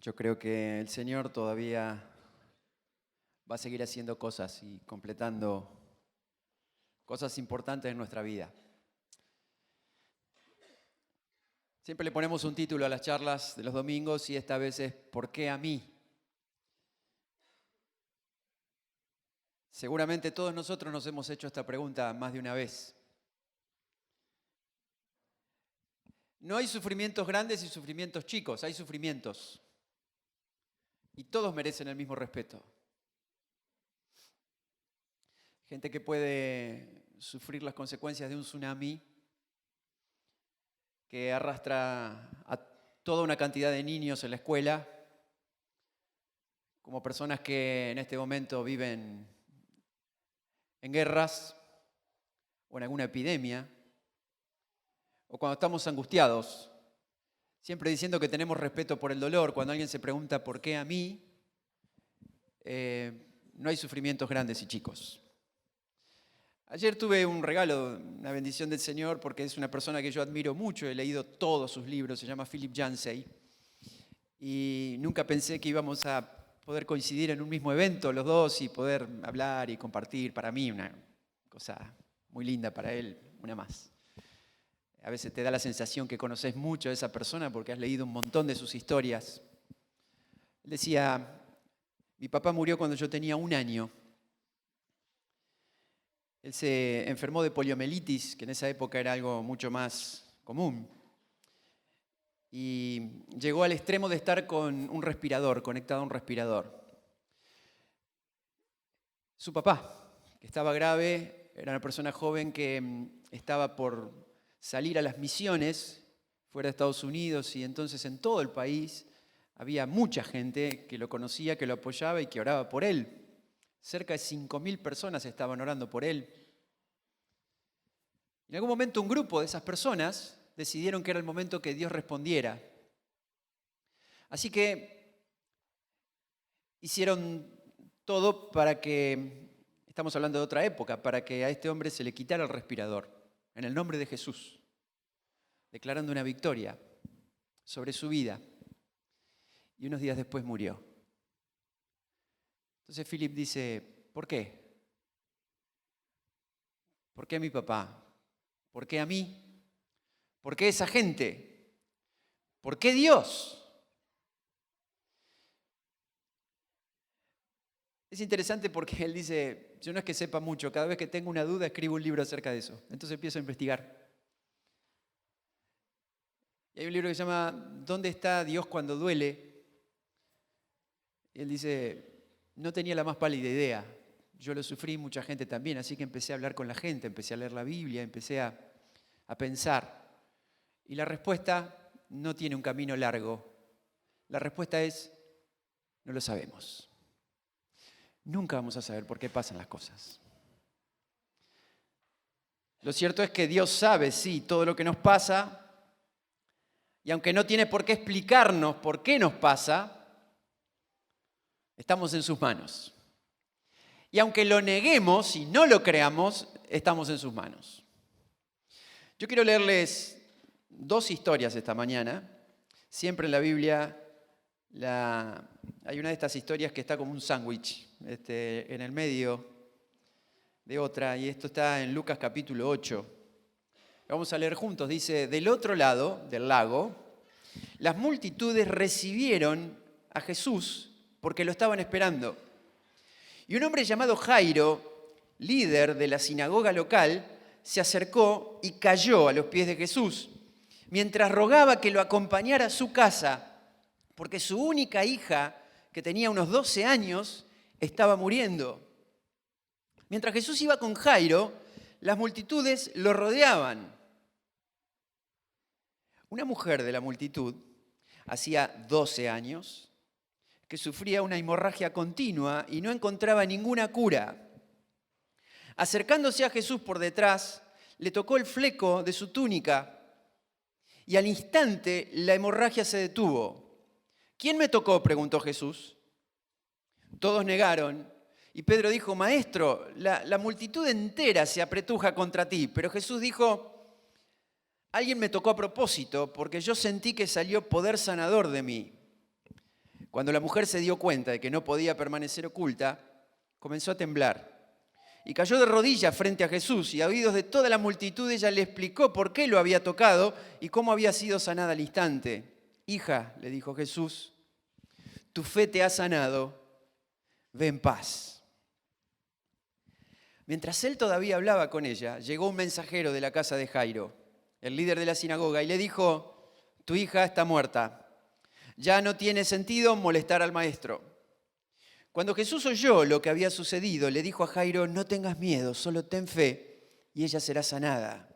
Yo creo que el Señor todavía va a seguir haciendo cosas y completando cosas importantes en nuestra vida. Siempre le ponemos un título a las charlas de los domingos y esta vez es ¿por qué a mí? Seguramente todos nosotros nos hemos hecho esta pregunta más de una vez. No hay sufrimientos grandes y sufrimientos chicos, hay sufrimientos. Y todos merecen el mismo respeto. Gente que puede sufrir las consecuencias de un tsunami que arrastra a toda una cantidad de niños en la escuela, como personas que en este momento viven en guerras o en alguna epidemia, o cuando estamos angustiados, siempre diciendo que tenemos respeto por el dolor. Cuando alguien se pregunta ¿por qué a mí? No hay sufrimientos grandes y chicos. Ayer tuve un regalo, una bendición del Señor, porque es una persona que yo admiro mucho, he leído todos sus libros, se llama Philip Yancey, y nunca pensé que íbamos a poder coincidir en un mismo evento los dos y poder hablar y compartir. Para mí una cosa muy linda, para él una más. A veces te da la sensación que conoces mucho a esa persona porque has leído un montón de sus historias. Él decía, mi papá murió cuando yo tenía 1 año. Él se enfermó de poliomielitis, que en esa época era algo mucho más común. Y llegó al extremo de estar con un respirador, conectado a un respirador. Su papá, que estaba grave, era una persona joven que estaba por salir a las misiones fuera de Estados Unidos, y entonces en todo el país había mucha gente que lo conocía, que lo apoyaba y que oraba por él. Cerca de 5.000 personas estaban orando por él. En algún momento un grupo de esas personas decidieron que era el momento que Dios respondiera. Así que hicieron todo para que, estamos hablando de otra época, para que a este hombre se le quitara el respirador, en el nombre de Jesús, declarando una victoria sobre su vida. Y unos días después murió. Entonces Philip dice, ¿por qué? ¿Por qué a mi papá? ¿Por qué a mí? ¿Por qué esa gente? ¿Por qué Dios? Es interesante porque él dice, yo no es que sepa mucho, cada vez que tengo una duda escribo un libro acerca de eso. Entonces empiezo a investigar. Y hay un libro que se llama ¿Dónde está Dios cuando duele? Y él dice, no tenía la más pálida idea. Yo lo sufrí, mucha gente también, así que empecé a hablar con la gente, empecé a leer la Biblia, empecé a pensar. Y la respuesta no tiene un camino largo. La respuesta es, no lo sabemos. Nunca vamos a saber por qué pasan las cosas. Lo cierto es que Dios sabe, sí, todo lo que nos pasa, y aunque no tiene por qué explicarnos por qué nos pasa, estamos en sus manos. Y aunque lo neguemos y no lo creamos, estamos en sus manos. Yo quiero leerles 2 historias esta mañana. Siempre en la Biblia hay una de estas historias que está como un sándwich en el medio de otra, y esto está en Lucas capítulo 8. Vamos a leer juntos. Dice, del otro lado del lago, las multitudes recibieron a Jesús porque lo estaban esperando. Y un hombre llamado Jairo, líder de la sinagoga local, se acercó y cayó a los pies de Jesús, mientras rogaba que lo acompañara a su casa, porque su única hija, que tenía unos 12 años, estaba muriendo. Mientras Jesús iba con Jairo, las multitudes lo rodeaban. Una mujer de la multitud, hacía 12 años, que sufría una hemorragia continua y no encontraba ninguna cura. Acercándose a Jesús por detrás, le tocó el fleco de su túnica y al instante la hemorragia se detuvo. ¿Quién me tocó?, preguntó Jesús. Todos negaron y Pedro dijo, Maestro, la multitud entera se apretuja contra ti. Pero Jesús dijo, alguien me tocó a propósito porque yo sentí que salió poder sanador de mí. Cuando la mujer se dio cuenta de que no podía permanecer oculta, comenzó a temblar y cayó de rodillas frente a Jesús, y a oídos de toda la multitud ella le explicó por qué lo había tocado y cómo había sido sanada al instante. Hija, le dijo Jesús, tu fe te ha sanado, ve en paz. Mientras él todavía hablaba con ella, llegó un mensajero de la casa de Jairo, el líder de la sinagoga, y le dijo, tu hija está muerta. Ya no tiene sentido molestar al maestro. Cuando Jesús oyó lo que había sucedido, le dijo a Jairo, no tengas miedo, solo ten fe y ella será sanada.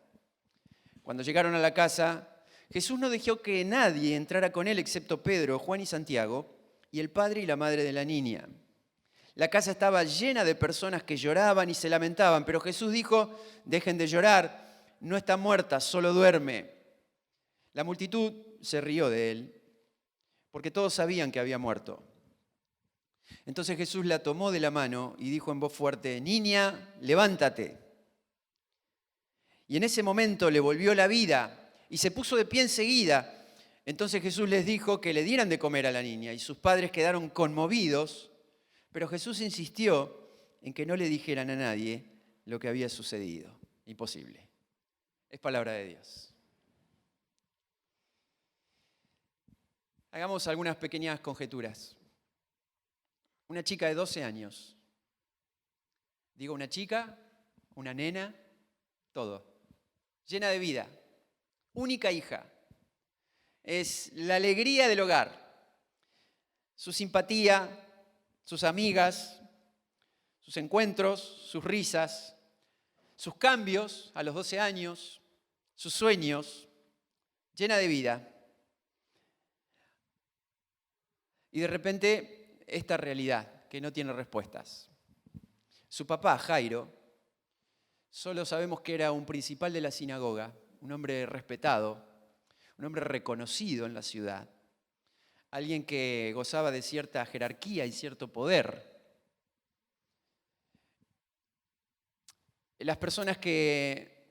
Cuando llegaron a la casa, Jesús no dejó que nadie entrara con él excepto Pedro, Juan y Santiago, y el padre y la madre de la niña. La casa estaba llena de personas que lloraban y se lamentaban, pero Jesús dijo, dejen de llorar, no está muerta, solo duerme. La multitud se rió de él, porque todos sabían que había muerto. Entonces Jesús la tomó de la mano y dijo en voz fuerte, niña, levántate. Y en ese momento le volvió la vida y se puso de pie enseguida. Entonces Jesús les dijo que le dieran de comer a la niña y sus padres quedaron conmovidos, pero Jesús insistió en que no le dijeran a nadie lo que había sucedido. Imposible. Es palabra de Dios. Hagamos algunas pequeñas conjeturas. Una chica de 12 años. Digo una chica, una nena, todo. Llena de vida. Única hija. Es la alegría del hogar. Su simpatía, sus amigas, sus encuentros, sus risas, sus cambios a los 12 años, sus sueños. Llena de vida. Y de repente, esta realidad que no tiene respuestas. Su papá, Jairo, solo sabemos que era un principal de la sinagoga, un hombre respetado, un hombre reconocido en la ciudad, alguien que gozaba de cierta jerarquía y cierto poder. Las personas que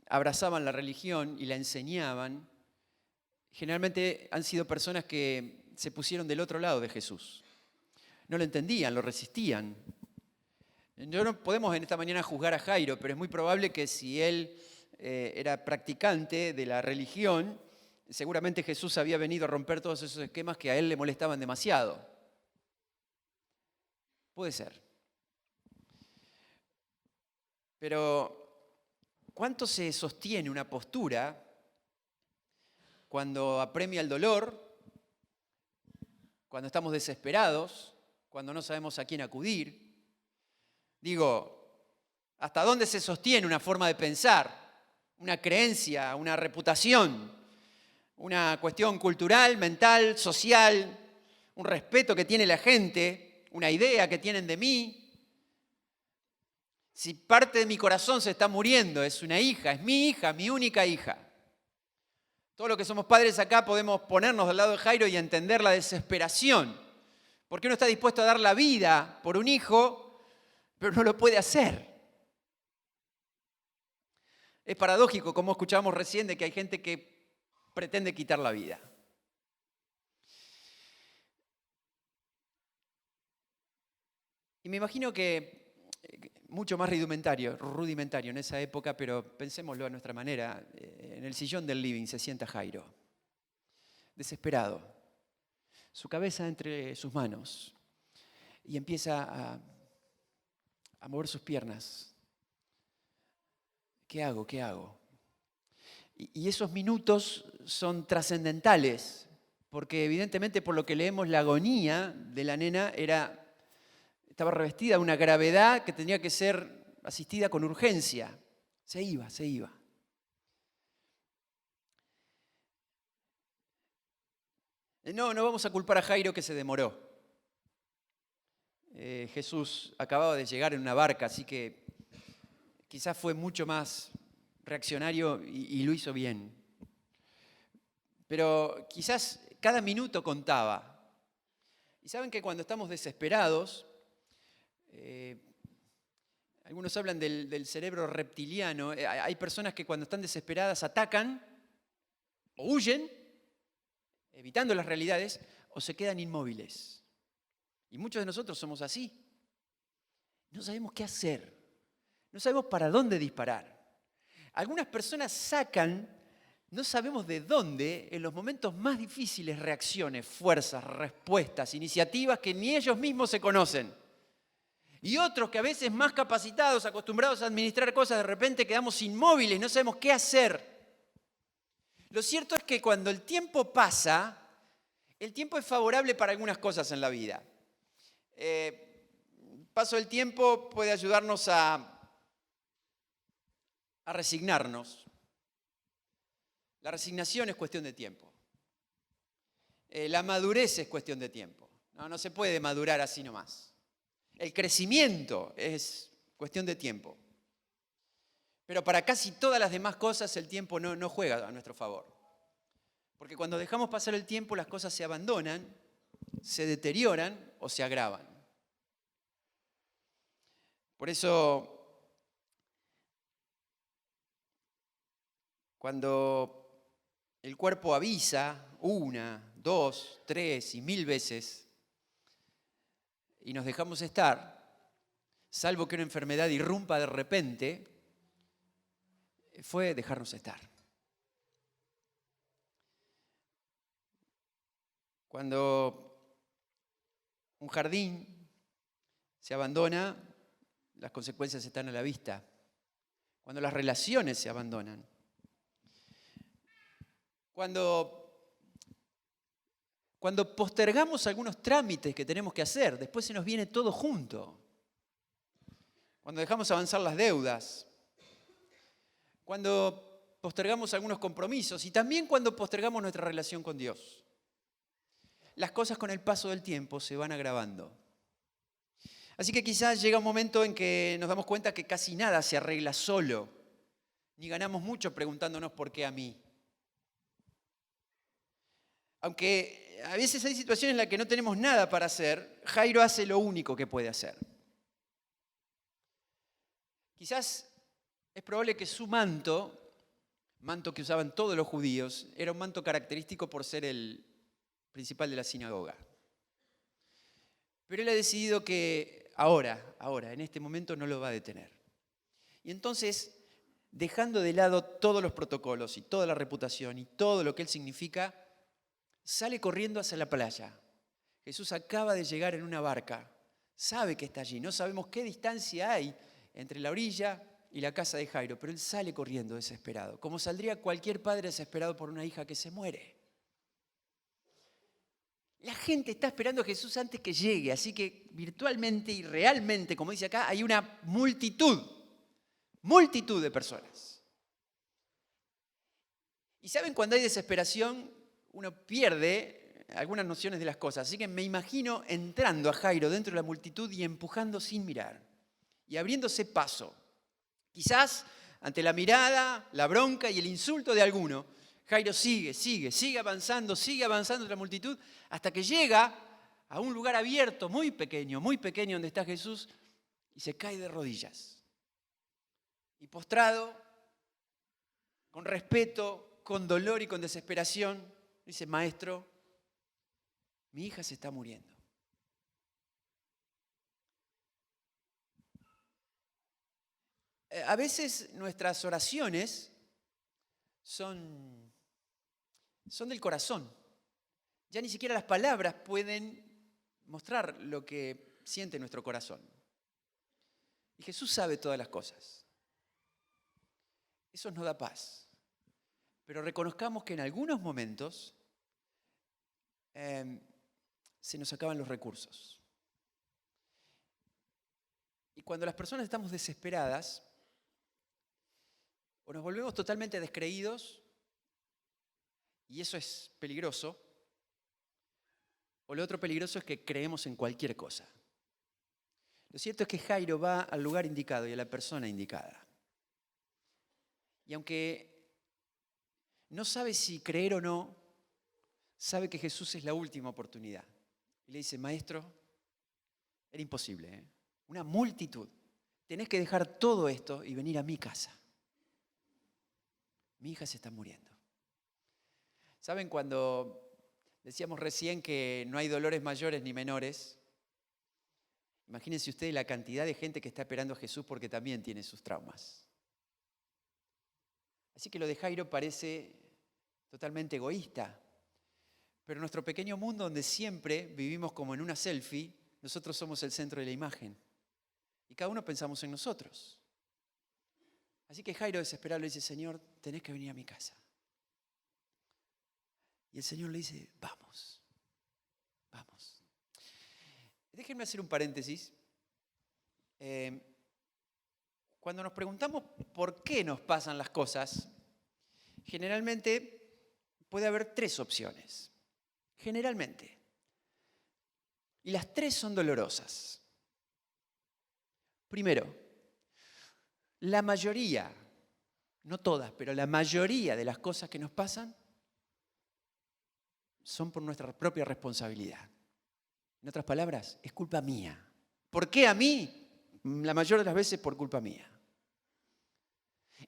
abrazaban la religión y la enseñaban, generalmente han sido personas que se pusieron del otro lado de Jesús. No lo entendían, lo resistían. No podemos en esta mañana juzgar a Jairo, pero es muy probable que si él era practicante de la religión, seguramente Jesús había venido a romper todos esos esquemas que a él le molestaban demasiado. Puede ser. Pero, ¿cuánto se sostiene una postura cuando apremia el dolor, cuando estamos desesperados, cuando no sabemos a quién acudir? Digo, ¿hasta dónde se sostiene una forma de pensar, una creencia, una reputación, una cuestión cultural, mental, social, un respeto que tiene la gente, una idea que tienen de mí? Si parte de mi corazón se está muriendo, es una hija, es mi hija, mi única hija. Todos los que somos padres acá podemos ponernos del lado de Jairo y entender la desesperación. Porque uno está dispuesto a dar la vida por un hijo, pero no lo puede hacer. Es paradójico, como escuchábamos recién, de que hay gente que pretende quitar la vida. Y me imagino que mucho más rudimentario en esa época, pero pensémoslo a nuestra manera. En el sillón del living se sienta Jairo, desesperado, su cabeza entre sus manos, y empieza a mover sus piernas. ¿Qué hago? ¿Qué hago? Y esos minutos son trascendentales, porque evidentemente por lo que leemos la agonía de la nena estaba revestida de una gravedad que tenía que ser asistida con urgencia. Se iba. No vamos a culpar a Jairo que se demoró. Jesús acababa de llegar en una barca, así que quizás fue mucho más reaccionario y lo hizo bien. Pero quizás cada minuto contaba. Y saben que cuando estamos desesperados, algunos hablan del cerebro reptiliano. Hay personas que cuando están desesperadas atacan o huyen, evitando las realidades, o se quedan inmóviles. Y muchos de nosotros somos así. No sabemos qué hacer. No sabemos para dónde disparar. Algunas personas sacan, no sabemos de dónde, en los momentos más difíciles, reacciones, fuerzas, respuestas, iniciativas que ni ellos mismos se conocen. Y otros que a veces más capacitados, acostumbrados a administrar cosas, de repente quedamos inmóviles, no sabemos qué hacer. Lo cierto es que cuando el tiempo pasa, el tiempo es favorable para algunas cosas en la vida. Paso del tiempo puede ayudarnos a resignarnos. La resignación es cuestión de tiempo. La madurez es cuestión de tiempo. No se puede madurar así nomás. El crecimiento es cuestión de tiempo. Pero para casi todas las demás cosas el tiempo no juega a nuestro favor. Porque cuando dejamos pasar el tiempo las cosas se abandonan, se deterioran o se agravan. Por eso, cuando el cuerpo avisa 1, 2, 3 y 1000 veces y nos dejamos estar, salvo que una enfermedad irrumpa de repente, fue dejarnos estar. Cuando un jardín se abandona, las consecuencias están a la vista. Cuando las relaciones se abandonan. Cuando postergamos algunos trámites que tenemos que hacer, después se nos viene todo junto. Cuando dejamos avanzar las deudas. Cuando postergamos algunos compromisos y también cuando postergamos nuestra relación con Dios. Las cosas con el paso del tiempo se van agravando. Así que quizás llega un momento en que nos damos cuenta que casi nada se arregla solo, ni ganamos mucho preguntándonos por qué a mí. Aunque a veces hay situaciones en las que no tenemos nada para hacer, Jairo hace lo único que puede hacer. Quizás es probable que su manto que usaban todos los judíos, era un manto característico por ser el principal de la sinagoga. Pero él ha decidido que ahora, en este momento no lo va a detener. Y entonces, dejando de lado todos los protocolos y toda la reputación y todo lo que él significa, sale corriendo hacia la playa. Jesús acaba de llegar en una barca, sabe que está allí, no sabemos qué distancia hay entre la orilla y la casa de Jairo, pero él sale corriendo desesperado, como saldría cualquier padre desesperado por una hija que se muere. La gente está esperando a Jesús antes que llegue, así que virtualmente y realmente, como dice acá, hay una multitud de personas. Y saben, cuando hay desesperación, uno pierde algunas nociones de las cosas. Así que me imagino entrando a Jairo dentro de la multitud y empujando sin mirar y abriéndose paso. Quizás ante la mirada, la bronca y el insulto de alguno, Jairo sigue avanzando entre la multitud hasta que llega a un lugar abierto, muy pequeño donde está Jesús y se cae de rodillas. Y postrado, con respeto, con dolor y con desesperación, dice: Maestro, mi hija se está muriendo. A veces nuestras oraciones son del corazón. Ya ni siquiera las palabras pueden mostrar lo que siente nuestro corazón. Y Jesús sabe todas las cosas. Eso nos da paz. Pero reconozcamos que en algunos momentos se nos acaban los recursos. Y cuando las personas estamos desesperadas, o nos volvemos totalmente descreídos, y eso es peligroso, o lo otro peligroso es que creemos en cualquier cosa. Lo cierto es que Jairo va al lugar indicado y a la persona indicada. Y aunque no sabe si creer o no, sabe que Jesús es la última oportunidad. Y le dice: Maestro, era imposible, ¿eh? Una multitud. Tenés que dejar todo esto y venir a mi casa. Mi hija se está muriendo. ¿Saben? Cuando Decíamos recién que no hay dolores mayores ni menores. Imagínense ustedes la cantidad de gente que está esperando a Jesús porque también tiene sus traumas. Así que lo de Jairo parece totalmente egoísta. Pero en nuestro pequeño mundo donde siempre vivimos como en una selfie, nosotros somos el centro de la imagen. Y cada uno pensamos en nosotros. Así que Jairo desesperado le dice, Señor, tenés que venir a mi casa. Y el Señor le dice, vamos, vamos. Déjenme hacer un paréntesis. Cuando nos preguntamos por qué nos pasan las cosas, generalmente puede haber tres opciones. Generalmente. Y las tres son dolorosas. Primero, la mayoría, no todas, pero la mayoría de las cosas que nos pasan son por nuestra propia responsabilidad. En otras palabras, es culpa mía. ¿Por qué a mí? La mayor de las veces por culpa mía.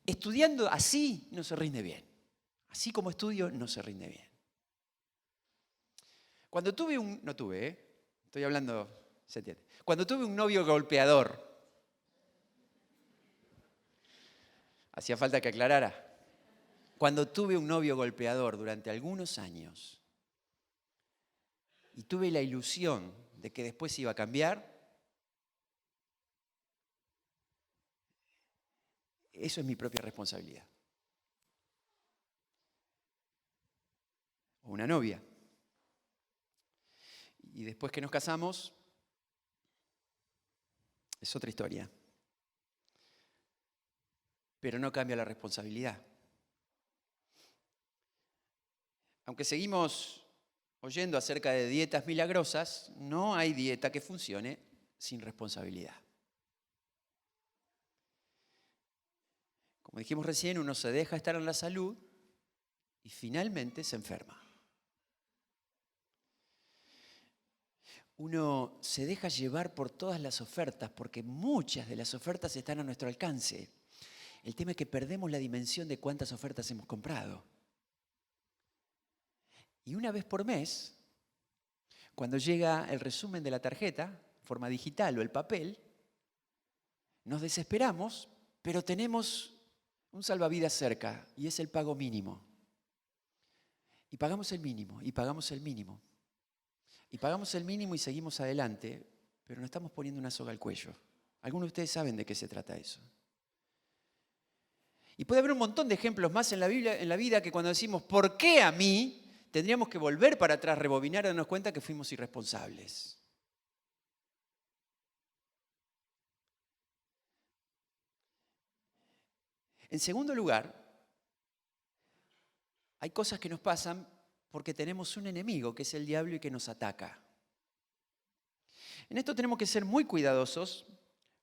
Estudiando así no se rinde bien. Así como estudio no se rinde bien. Cuando tuve estoy hablando, se entiende. Cuando tuve un novio golpeador, hacía falta que aclarara. Cuando tuve un novio golpeador durante algunos años y tuve la ilusión de que después iba a cambiar, eso es mi propia responsabilidad. O una novia. Y después que nos casamos, es otra historia. Pero no cambia la responsabilidad. Aunque seguimos oyendo acerca de dietas milagrosas, no hay dieta que funcione sin responsabilidad. Como dijimos recién, uno se deja estar en la salud y finalmente se enferma. Uno se deja llevar por todas las ofertas, porque muchas de las ofertas están a nuestro alcance. El tema es que perdemos la dimensión de cuántas ofertas hemos comprado. Y una vez por mes, cuando llega el resumen de la tarjeta, forma digital o el papel, nos desesperamos, pero tenemos un salvavidas cerca y es el pago mínimo. Y pagamos el mínimo, y pagamos el mínimo. Y pagamos el mínimo y seguimos adelante, pero nos estamos poniendo una soga al cuello. Algunos de ustedes saben de qué se trata eso. Y puede haber un montón de ejemplos más en la Biblia, en la vida, que cuando decimos ¿por qué a mí?, tendríamos que volver para atrás, rebobinar y darnos cuenta que fuimos irresponsables. En segundo lugar, hay cosas que nos pasan porque tenemos un enemigo, que es el diablo, y que nos ataca. En esto tenemos que ser muy cuidadosos,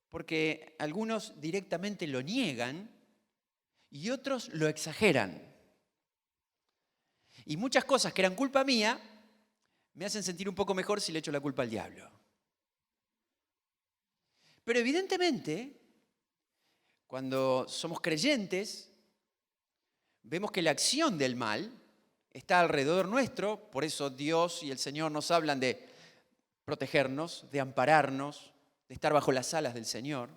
porque algunos directamente lo niegan y otros lo exageran. Y muchas cosas que eran culpa mía me hacen sentir un poco mejor si le echo la culpa al diablo. Pero evidentemente, cuando somos creyentes, vemos que la acción del mal está alrededor nuestro, por eso Dios y el Señor nos hablan de protegernos, de ampararnos, de estar bajo las alas del Señor.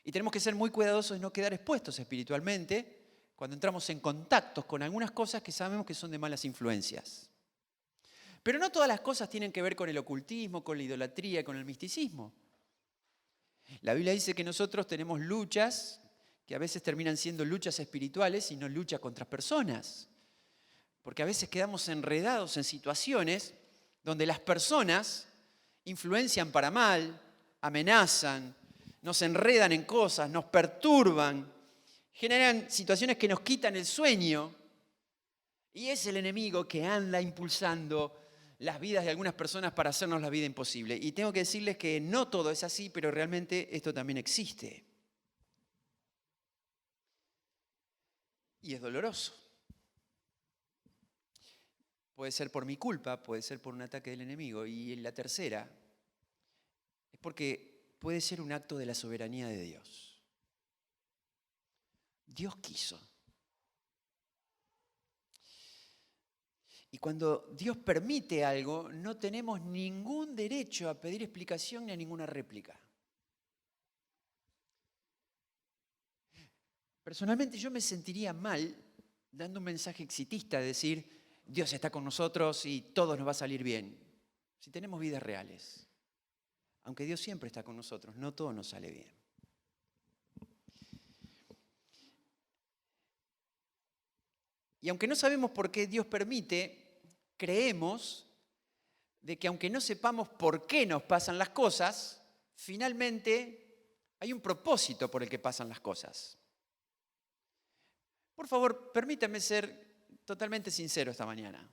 Y tenemos que ser muy cuidadosos de no quedar expuestos espiritualmente cuando entramos en contactos con algunas cosas que sabemos que son de malas influencias. Pero no todas las cosas tienen que ver con el ocultismo, con la idolatría, con el misticismo. La Biblia dice que nosotros tenemos luchas que a veces terminan siendo luchas espirituales y no lucha contra personas. Porque a veces quedamos enredados en situaciones donde las personas influencian para mal, amenazan, nos enredan en cosas, nos perturban, generan situaciones que nos quitan el sueño. Y es el enemigo que anda impulsando las vidas de algunas personas para hacernos la vida imposible. Y tengo que decirles que no todo es así, pero realmente esto también existe. Y es doloroso. Puede ser por mi culpa, puede ser por un ataque del enemigo. Y la tercera es porque puede ser un acto de la soberanía de Dios. Dios quiso. Y cuando Dios permite algo, no tenemos ningún derecho a pedir explicación ni a ninguna réplica. Personalmente yo me sentiría mal dando un mensaje exitista de decir, Dios está con nosotros y todo nos va a salir bien. Si tenemos vidas reales, aunque Dios siempre está con nosotros, no todo nos sale bien. Y aunque no sabemos por qué Dios permite, creemos de que aunque no sepamos por qué nos pasan las cosas, finalmente hay un propósito por el que pasan las cosas. Por favor, permítanme ser totalmente sincero esta mañana.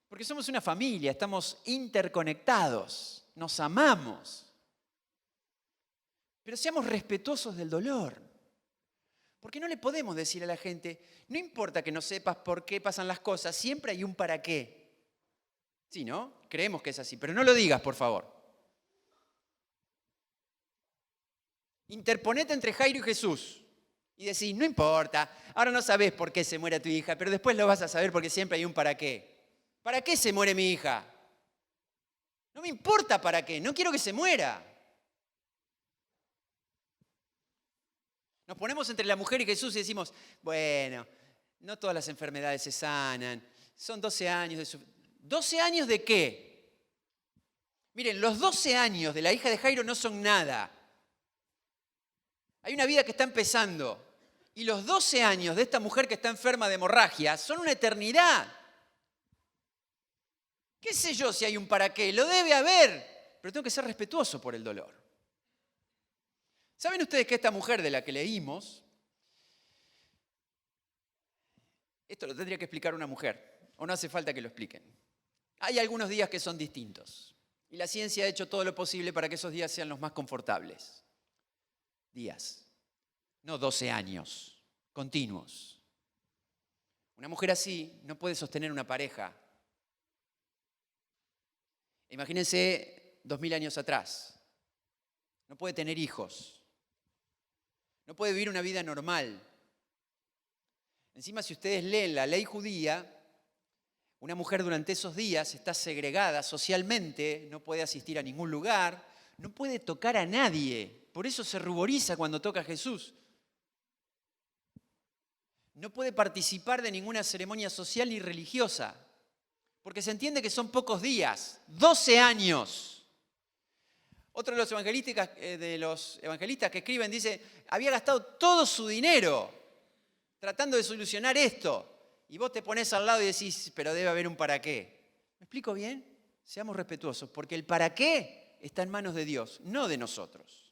Porque somos una familia, estamos interconectados, nos amamos. Pero seamos respetuosos del dolor. Porque no le podemos decir a la gente, no importa que no sepas por qué pasan las cosas, siempre hay un para qué. Sí, ¿no? Creemos que es así, pero no lo digas, por favor. Interponete entre Jairo y Jesús y decís, no importa, ahora no sabés por qué se muere tu hija, pero después lo vas a saber porque siempre hay un para qué. ¿Para qué se muere mi hija? No me importa para qué, no quiero que se muera. Nos ponemos entre la mujer y Jesús y decimos, bueno, no todas las enfermedades se sanan, son 12 años de sufrimiento. ¿12 años de qué? Miren, los 12 años de la hija de Jairo no son nada. Hay una vida que está empezando. Y los 12 años de esta mujer que está enferma de hemorragia son una eternidad. ¿Qué sé yo si hay un para qué? Lo debe haber, pero tengo que ser respetuoso por el dolor. ¿Saben ustedes que esta mujer de la que leímos, esto lo tendría que explicar una mujer, o no hace falta que lo expliquen? Hay algunos días que son distintos, y la ciencia ha hecho todo lo posible para que esos días sean los más confortables. Días, no 12 años continuos. Una mujer así no puede sostener una pareja. Imagínense 2000 años atrás. No puede tener hijos. No puede vivir una vida normal. Encima, si ustedes leen la ley judía, una mujer durante esos días está segregada socialmente, no puede asistir a ningún lugar, no puede tocar a nadie. Por eso se ruboriza cuando toca a Jesús. No puede participar de ninguna ceremonia social ni religiosa, porque se entiende que son pocos días, 12 años. Otro de los evangelistas que escriben dice, había gastado todo su dinero tratando de solucionar esto. Y vos te pones al lado y decís, pero debe haber un para qué. ¿Me explico bien? Seamos respetuosos, porque el para qué está en manos de Dios, no de nosotros.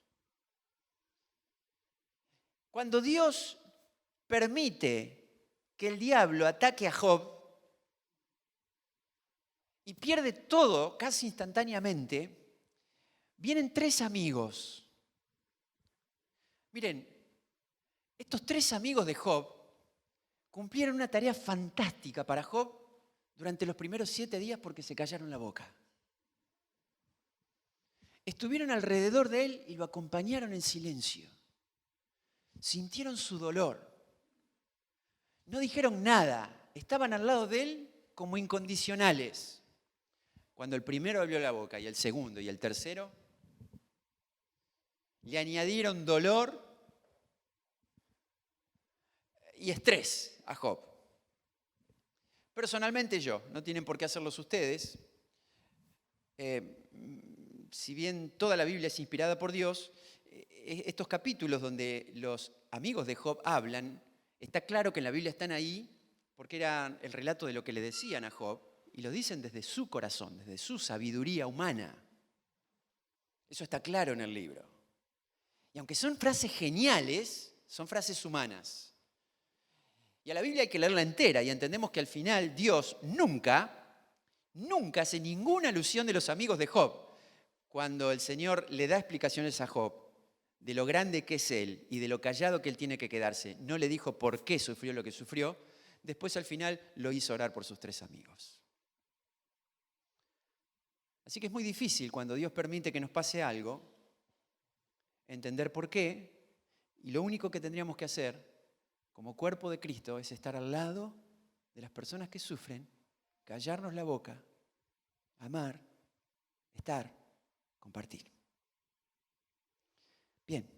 Cuando Dios permite que el diablo ataque a Job y pierde todo casi instantáneamente, vienen 3 amigos. Miren, estos 3 amigos de Job cumplieron una tarea fantástica para Job durante los primeros 7 días porque se callaron la boca. Estuvieron alrededor de él y lo acompañaron en silencio. Sintieron su dolor. No dijeron nada. Estaban al lado de él como incondicionales. Cuando el primero abrió la boca y el segundo y el tercero, le añadieron dolor y estrés a Job. Personalmente yo, no tienen por qué hacerlos ustedes, si bien toda la Biblia es inspirada por Dios, estos capítulos donde los amigos de Job hablan, está claro que en la Biblia están ahí porque era el relato de lo que le decían a Job y lo dicen desde su corazón, desde su sabiduría humana. Eso está claro en el libro. Y aunque son frases geniales, son frases humanas. Y a la Biblia hay que leerla entera y entendemos que al final Dios nunca hace ninguna alusión de los amigos de Job. Cuando el Señor le da explicaciones a Job de lo grande que es él y de lo callado que él tiene que quedarse, no le dijo por qué sufrió lo que sufrió, después al final lo hizo orar por sus 3 amigos. Así que es muy difícil cuando Dios permite que nos pase algo, entender por qué, y lo único que tendríamos que hacer como cuerpo de Cristo es estar al lado de las personas que sufren callarnos la boca, amar, estar, compartir. Bien.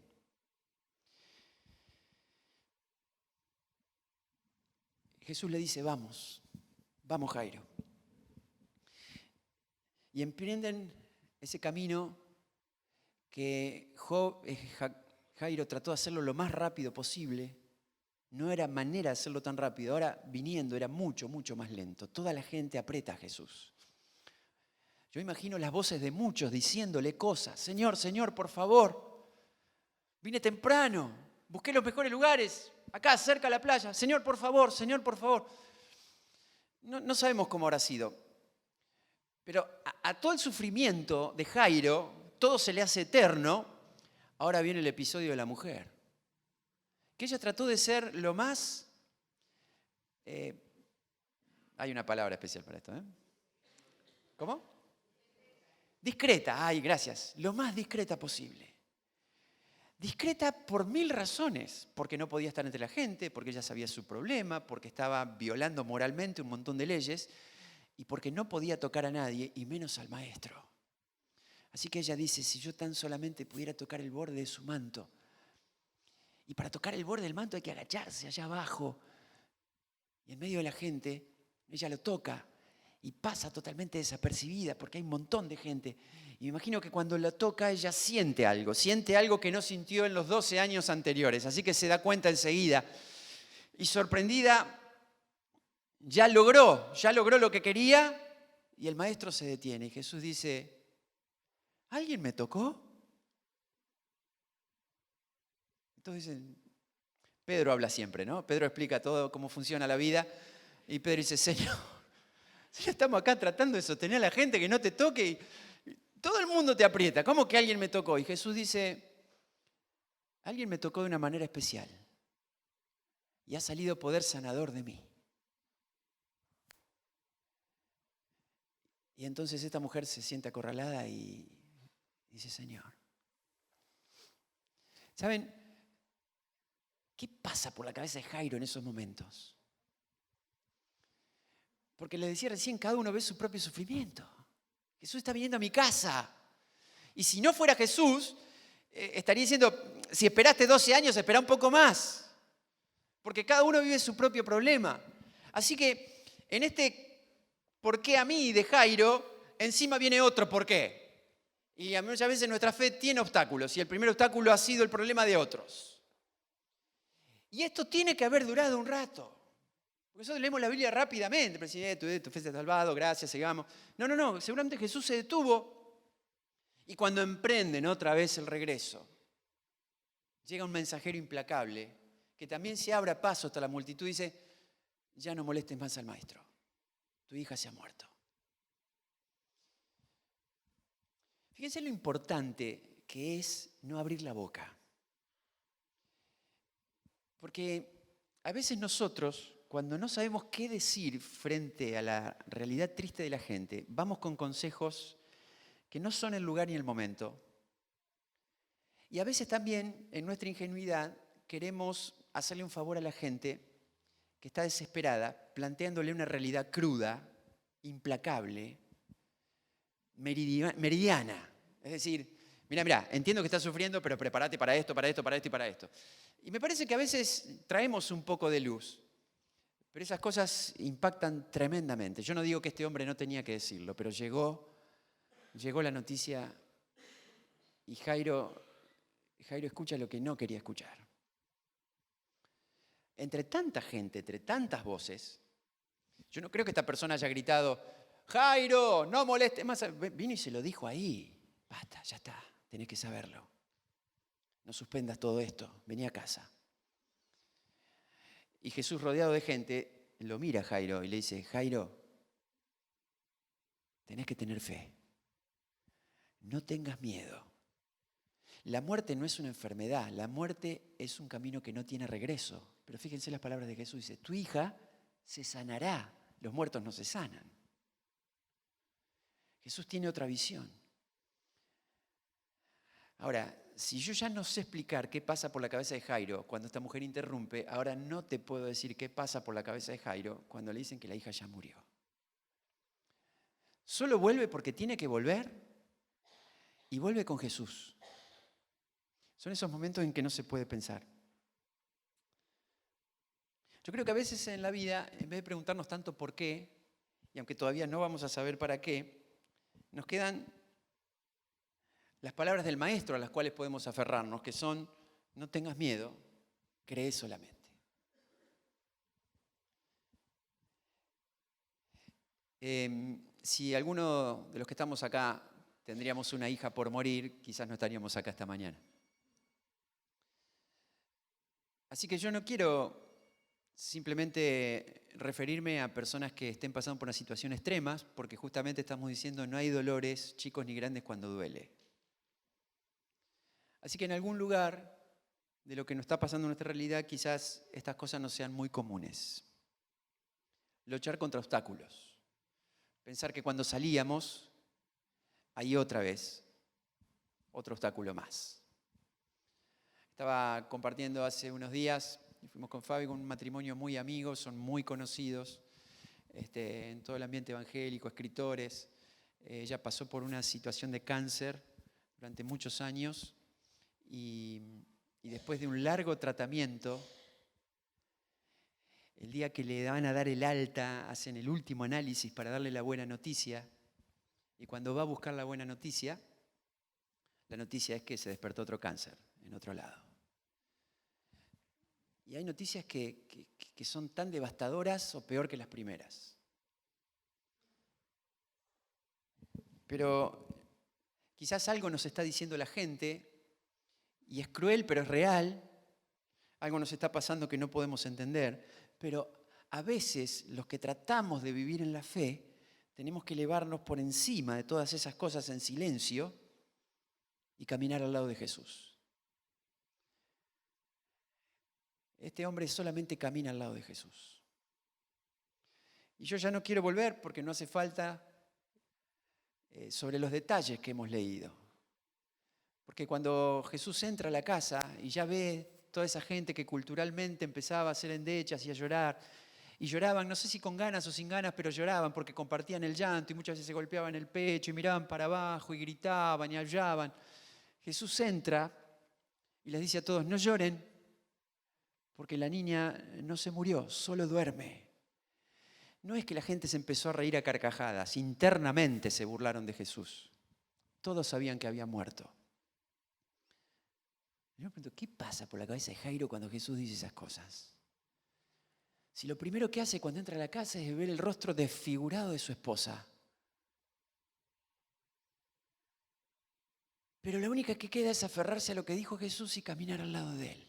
Jesús le dice, vamos Jairo. Y emprenden ese camino que Jairo trató de hacerlo lo más rápido posible. No era manera de hacerlo tan rápido. Ahora viniendo era mucho, mucho más lento. Toda la gente aprieta a Jesús. Yo imagino las voces de muchos diciéndole cosas. Señor, Señor, por favor. Vine temprano. Busqué los mejores lugares. Acá, cerca de la playa. Señor, por favor, Señor, por favor. No sabemos cómo habrá sido. Pero a todo el sufrimiento de Jairo, todo se le hace eterno. Ahora viene el episodio de la mujer. Que ella trató de ser lo más... hay una palabra especial para esto, ¿eh? ¿Cómo? Discreta. Ay, gracias. Lo más discreta posible. Discreta por 1000 razones. Porque no podía estar entre la gente, porque ella sabía su problema, porque estaba violando moralmente un montón de leyes y porque no podía tocar a nadie, y menos al maestro. Así que ella dice, si yo tan solamente pudiera tocar el borde de su manto. Y para tocar el borde del manto hay que agacharse allá abajo. Y en medio de la gente, ella lo toca y pasa totalmente desapercibida porque hay un montón de gente. Y me imagino que cuando lo toca ella siente algo que no sintió en los 12 años anteriores. Así que se da cuenta enseguida. Y sorprendida, ya logró lo que quería y el maestro se detiene. Y Jesús dice, ¿alguien me tocó? Entonces Pedro habla siempre, ¿no? Pedro explica todo cómo funciona la vida. Y Pedro dice, Señor, estamos acá tratando de sostener a la gente que no te toque y todo el mundo te aprieta. ¿Cómo que alguien me tocó? Y Jesús dice, alguien me tocó de una manera especial y ha salido poder sanador de mí. Y entonces esta mujer se siente acorralada y dice, Señor. ¿Saben qué pasa por la cabeza de Jairo en esos momentos? Porque le decía recién, cada uno ve su propio sufrimiento. Jesús está viniendo a mi casa. Y si no fuera Jesús, estaría diciendo, si esperaste 12 años, espera un poco más. Porque cada uno vive su propio problema. Así que en este ¿por qué a mí de Jairo? Encima viene otro ¿por qué? Y muchas veces nuestra fe tiene obstáculos. Y el primer obstáculo ha sido el problema de otros. Y esto tiene que haber durado un rato. Porque nosotros leemos la Biblia rápidamente. Presidente, tu fe se ha salvado, gracias, sigamos. No. Seguramente Jesús se detuvo. Y cuando emprenden otra vez el regreso, llega un mensajero implacable que también se abra paso hasta la multitud y dice, ya no molestes más al maestro. Tu hija se ha muerto. Fíjense lo importante que es no abrir la boca. Porque a veces nosotros, cuando no sabemos qué decir frente a la realidad triste de la gente, vamos con consejos que no son el lugar ni el momento. Y a veces también, en nuestra ingenuidad, queremos hacerle un favor a la gente que está desesperada, planteándole una realidad cruda, implacable, meridiana. Es decir, mira, entiendo que estás sufriendo, pero prepárate para esto y para esto. Y me parece que a veces traemos un poco de luz, pero esas cosas impactan tremendamente. Yo no digo que este hombre no tenía que decirlo, pero llegó la noticia y Jairo escucha lo que no quería escuchar. Entre tanta gente, entre tantas voces, yo no creo que esta persona haya gritado, Jairo, no molestes más. Vino y se lo dijo ahí. Basta, ya está, tenés que saberlo. No suspendas todo esto, vení a casa. Y Jesús, rodeado de gente, lo mira a Jairo y le dice, Jairo, tenés que tener fe. No tengas miedo. La muerte no es una enfermedad, la muerte es un camino que no tiene regreso. Pero fíjense las palabras de Jesús, dice, tu hija se sanará, los muertos no se sanan. Jesús tiene otra visión. Ahora, si yo ya no sé explicar qué pasa por la cabeza de Jairo cuando esta mujer interrumpe, ahora no te puedo decir qué pasa por la cabeza de Jairo cuando le dicen que la hija ya murió. Solo vuelve porque tiene que volver y vuelve con Jesús. Son esos momentos en que no se puede pensar. Yo creo que a veces en la vida, en vez de preguntarnos tanto por qué, y aunque todavía no vamos a saber para qué, nos quedan las palabras del Maestro a las cuales podemos aferrarnos, que son: no tengas miedo, cree solamente. Si alguno de los que estamos acá tendríamos una hija por morir, quizás no estaríamos acá esta mañana. Así que yo no quiero simplemente referirme a personas que estén pasando por una situación extrema, porque justamente estamos diciendo no hay dolores chicos ni grandes cuando duele. Así que en algún lugar de lo que nos está pasando en nuestra realidad, quizás estas cosas no sean muy comunes. Luchar contra obstáculos. Pensar que cuando salíamos, hay otra vez otro obstáculo más. Estaba compartiendo hace unos días, y fuimos con Fabi, con un matrimonio muy amigo, son muy conocidos en todo el ambiente evangélico, escritores. Ella pasó por una situación de cáncer durante muchos años y después de un largo tratamiento, el día que le van a dar el alta, hacen el último análisis para darle la buena noticia, y cuando va a buscar la buena noticia, la noticia es que se despertó otro cáncer en otro lado. Y hay noticias que son tan devastadoras o peor que las primeras. Pero quizás algo nos está diciendo la gente, y es cruel, pero es real. Algo nos está pasando que no podemos entender. Pero a veces los que tratamos de vivir en la fe, tenemos que elevarnos por encima de todas esas cosas en silencio y caminar al lado de Jesús. Este hombre solamente camina al lado de Jesús. Y yo ya no quiero volver porque no hace falta sobre los detalles que hemos leído. Porque cuando Jesús entra a la casa y ya ve toda esa gente que culturalmente empezaba a hacer endechas y a llorar, y lloraban, no sé si con ganas o sin ganas, pero lloraban porque compartían el llanto y muchas veces se golpeaban el pecho y miraban para abajo y gritaban y aullaban. Jesús entra y les dice a todos: no lloren, porque la niña no se murió, solo duerme. No es que la gente se empezó a reír a carcajadas, internamente se burlaron de Jesús. Todos sabían que había muerto. Yo me pregunto, ¿qué pasa por la cabeza de Jairo cuando Jesús dice esas cosas? Si lo primero que hace cuando entra a la casa es ver el rostro desfigurado de su esposa. Pero la única que queda es aferrarse a lo que dijo Jesús y caminar al lado de él.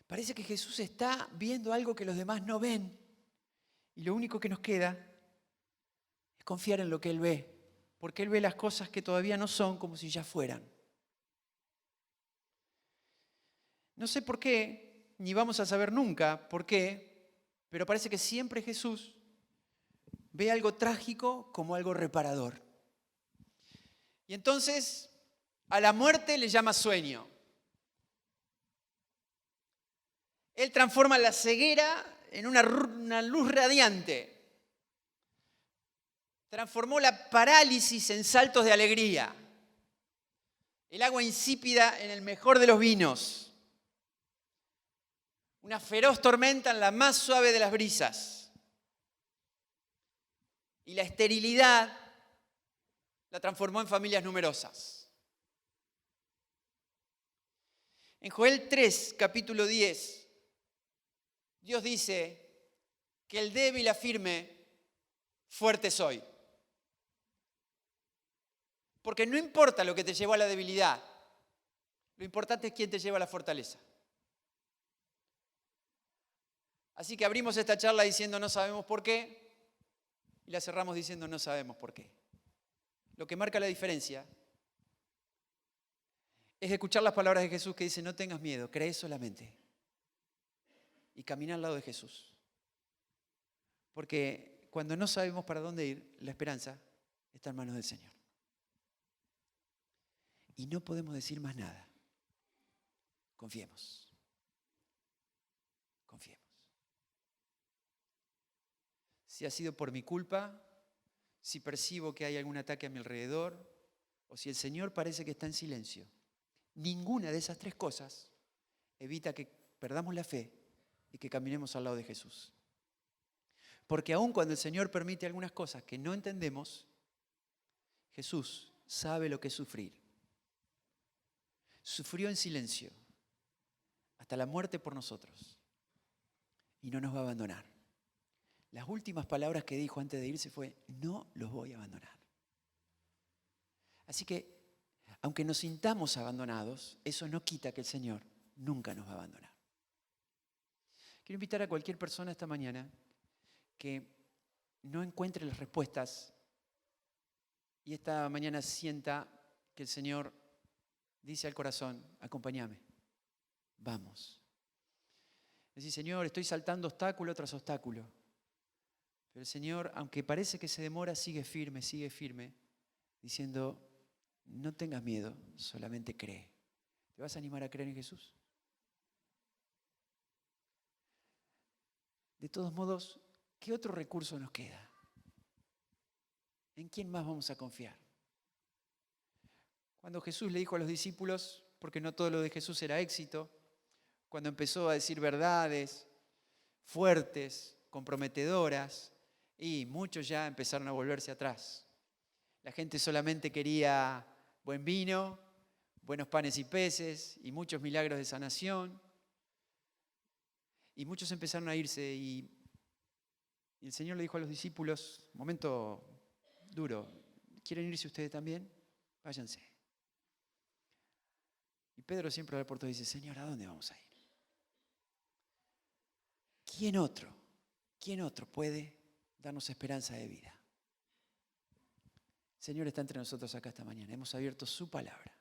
Parece que Jesús está viendo algo que los demás no ven. Y lo único que nos queda es confiar en lo que Él ve. Porque Él ve las cosas que todavía no son como si ya fueran. No sé por qué, ni vamos a saber nunca por qué, pero parece que siempre Jesús ve algo trágico como algo reparador. Y entonces a la muerte le llama sueño. Él transforma la ceguera en una luz radiante. Transformó la parálisis en saltos de alegría. El agua insípida en el mejor de los vinos. Una feroz tormenta en la más suave de las brisas. Y la esterilidad la transformó en familias numerosas. En Joel 3, capítulo 10, Dios dice que el débil afirme: fuerte soy. Porque no importa lo que te llevó a la debilidad, lo importante es quién te lleva a la fortaleza. Así que abrimos esta charla diciendo no sabemos por qué y la cerramos diciendo no sabemos por qué. Lo que marca la diferencia es escuchar las palabras de Jesús que dice: no tengas miedo, cree solamente. Y caminar al lado de Jesús. Porque cuando no sabemos para dónde ir, la esperanza está en manos del Señor. Y no podemos decir más nada. Confiemos. Confiemos. si ha sido por mi culpa, si percibo que hay algún ataque a mi alrededor o si el Señor parece que está en silencio. Ninguna de esas tres cosas evita que perdamos la fe y que caminemos al lado de Jesús. Porque aun cuando el Señor permite algunas cosas que no entendemos, Jesús sabe lo que es sufrir. Sufrió en silencio hasta la muerte por nosotros y no nos va a abandonar. Las últimas palabras que dijo antes de irse fue: no los voy a abandonar. Así que, aunque nos sintamos abandonados, eso no quita que el Señor nunca nos va a abandonar. Quiero invitar a cualquier persona esta mañana que no encuentre las respuestas y esta mañana sienta que el Señor dice al corazón: acompáñame, vamos. Decir: Señor, estoy saltando obstáculo tras obstáculo. Pero el Señor, aunque parece que se demora, sigue firme, diciendo: no tengas miedo, solamente cree. ¿Te vas a animar a creer en Jesús? De todos modos, ¿qué otro recurso nos queda? ¿En quién más vamos a confiar? Cuando Jesús le dijo a los discípulos, porque no todo lo de Jesús era éxito, cuando empezó a decir verdades fuertes, comprometedoras, y muchos ya empezaron a volverse atrás. La gente solamente quería buen vino, buenos panes y peces, y muchos milagros de sanación. Y muchos empezaron a irse, y el Señor le dijo a los discípulos: momento duro, ¿quieren irse ustedes también? Váyanse. Y Pedro siempre al puerto dice: Señor, ¿a dónde vamos a ir? ¿Quién otro puede darnos esperanza de vida? El Señor está entre nosotros acá esta mañana. Hemos abierto su palabra.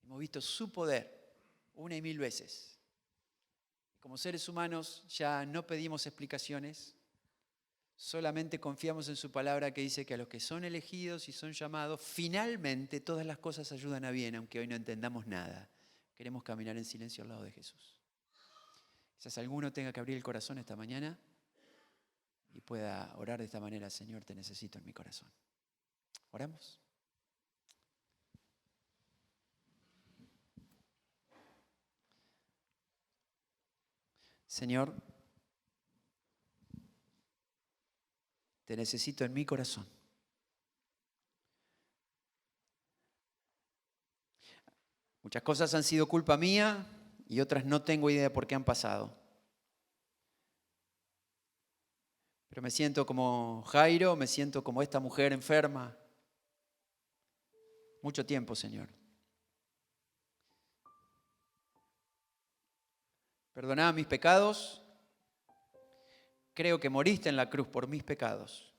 Hemos visto su poder 1 y 1000 veces. Como seres humanos ya no pedimos explicaciones, solamente confiamos en su palabra que dice que a los que son elegidos y son llamados, finalmente todas las cosas ayudan a bien, aunque hoy no entendamos nada. Queremos caminar en silencio al lado de Jesús. Quizás alguno tenga que abrir el corazón esta mañana y pueda orar de esta manera: Señor, te necesito en mi corazón. ¿Oramos? Señor, te necesito en mi corazón. Muchas cosas han sido culpa mía y otras no tengo idea por qué han pasado. Pero me siento como Jairo, me siento como esta mujer enferma. Mucho tiempo, Señor. Perdona mis pecados. Creo que moriste en la cruz por mis pecados.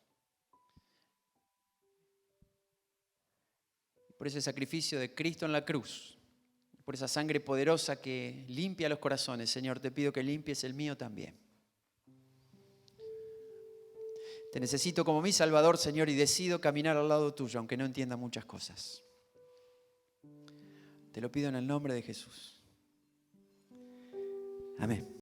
Por ese sacrificio de Cristo en la cruz, por esa sangre poderosa que limpia los corazones, Señor, te pido que limpies el mío también. Te necesito como mi Salvador, Señor, y decido caminar al lado tuyo, aunque no entienda muchas cosas. Te lo pido en el nombre de Jesús. Amén.